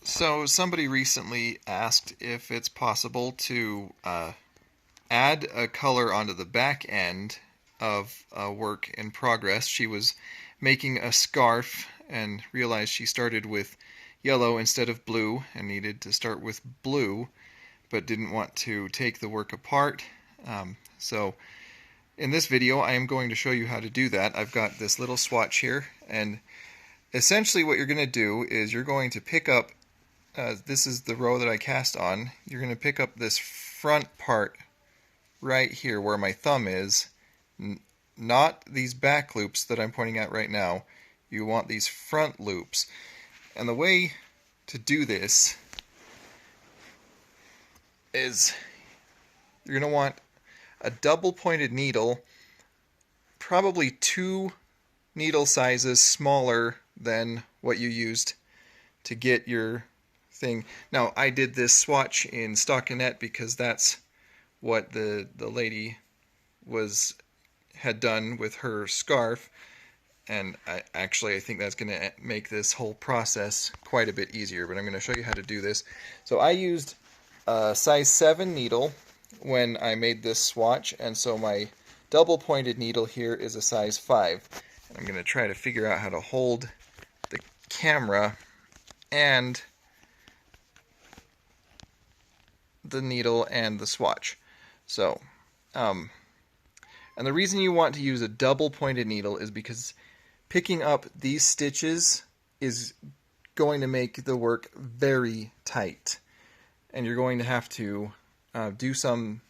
So somebody recently asked if it's possible to add a color onto the back end of a work in progress. She was making a scarf and realized she started with yellow instead of blue and needed to start with blue, but didn't want to take the work apart. So in this video I am going to show you how to do that. I've got this little swatch here, and essentially what you're going to do is you're going to pick up this is the row that I cast on. You're going to pick up this front part right here where my thumb is, not these back loops that I'm pointing at right now. You want these front loops. And the way to do this is you're going to want a double pointed needle, probably 2 needle sizes smaller than what you used to get your thing. Now, I did this swatch in stockinette because that's what the lady had done with her scarf, and I think that's going to make this whole process quite a bit easier, but I'm going to show you how to do this. So I used a size 7 needle when I made this swatch, and so my double pointed needle here is a size 5. And I'm going to try to figure out how to hold the camera and the needle and the swatch. So, and the reason you want to use a double pointed needle is because picking up these stitches is going to make the work very tight, and you're going to have to do some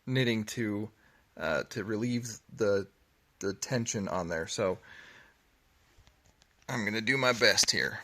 knitting to relieve the tension on there. So I'm going to do my best here.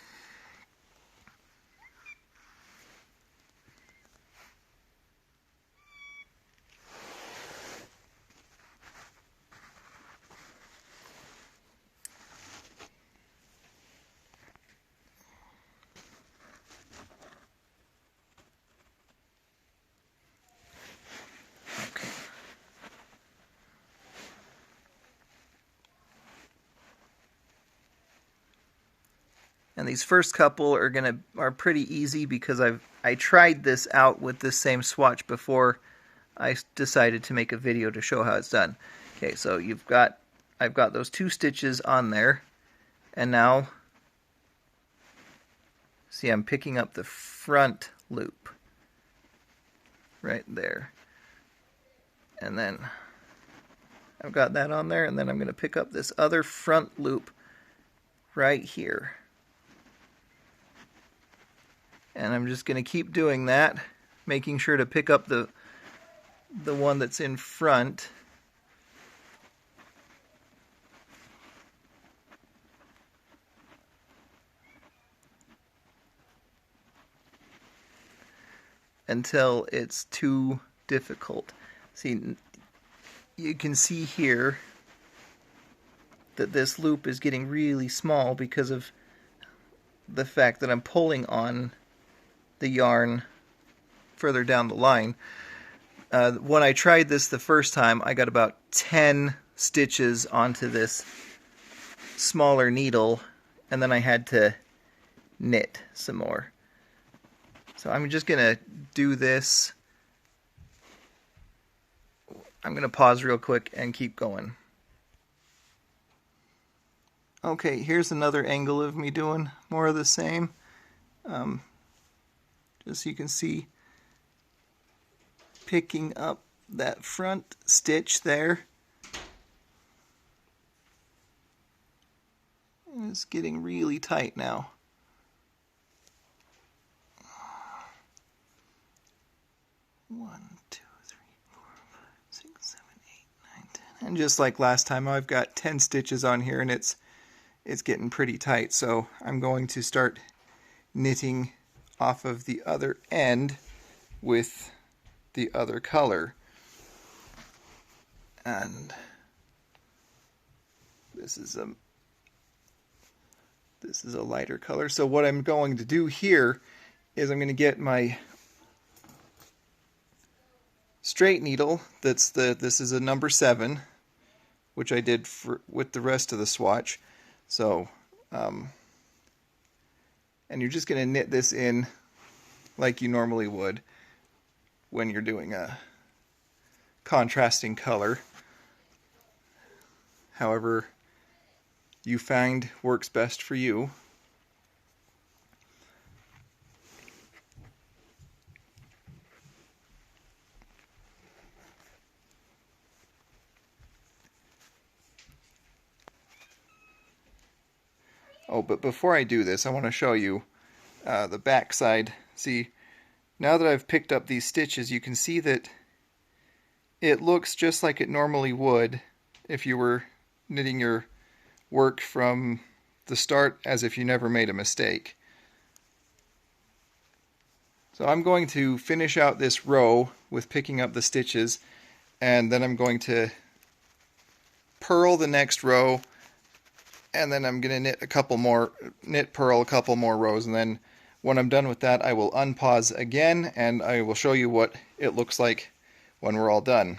And these first couple are pretty easy because I tried this out with this same swatch before I decided to make a video to show how it's done. Okay, so I've got those 2 stitches on there, and now see, I'm picking up the front loop right there, and then I've got that on there, and then I'm going to pick up this other front loop right here. And I'm just going to keep doing that, making sure to pick up the one that's in front. Until it's too difficult. See, you can see here that this loop is getting really small because of the fact that I'm pulling on the yarn further down the line. When I tried this the first time, I got about 10 stitches onto this smaller needle, and then I had to knit some more. So I'm just going to do this. I'm going to pause real quick and keep going. Okay, here's another angle of me doing more of the same. Just so you can see, picking up that front stitch there. And it's getting really tight now. One, two, three, four, five, 6, 7, 8, 9, 10. And just like last time, I've got 10 stitches on here, and it's getting pretty tight. So I'm going to start knitting off of the other end with the other color. And this is a lighter color. So what I'm going to do here is I'm going to get my straight needle. This is a number 7, which I did with the rest of the swatch. So and you're just going to knit this in like you normally would when you're doing a contrasting color. However you find works best for you. Oh, but before I do this, I want to show you the back side. See, now that I've picked up these stitches, you can see that it looks just like it normally would if you were knitting your work from the start, as if you never made a mistake. So I'm going to finish out this row with picking up the stitches, and then I'm going to purl the next row, and then I'm going to knit purl a couple more rows, and then when I'm done with that I will unpause again and I will show you what it looks like when we're all done.